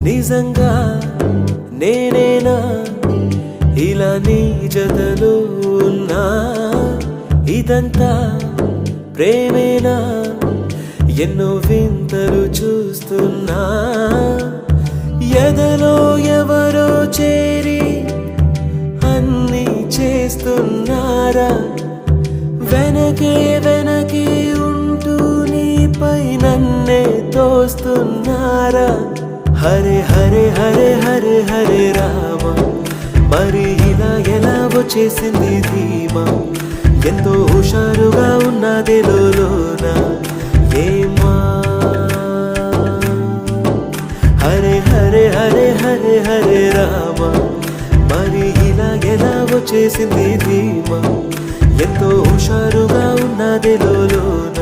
నిజంగా నేనేనా ఇలా నీ జతలో ఉన్నా ఇదంతా ప్రేమేనా ఎన్నో వింతలు చూస్తున్నా ఎదలో ఎవరో చేరి అన్నీ చేస్తున్నారా వెనకే వెనకే ఉంటూ నీపై నన్నే తోస్తున్నారా హరే హరే హరే హరే హరే రామ మరి ఇలా ఎలా వచ్చేసింది ధీమా ఎంతో హుషారుగా ఉన్నది లోన ఏమా హరే హరే హరే హరే హరే రామ మరి ఇలా ఎలా వచ్చేసింది ధీమా ఎంతో హుషారుగా ఉన్నది లోన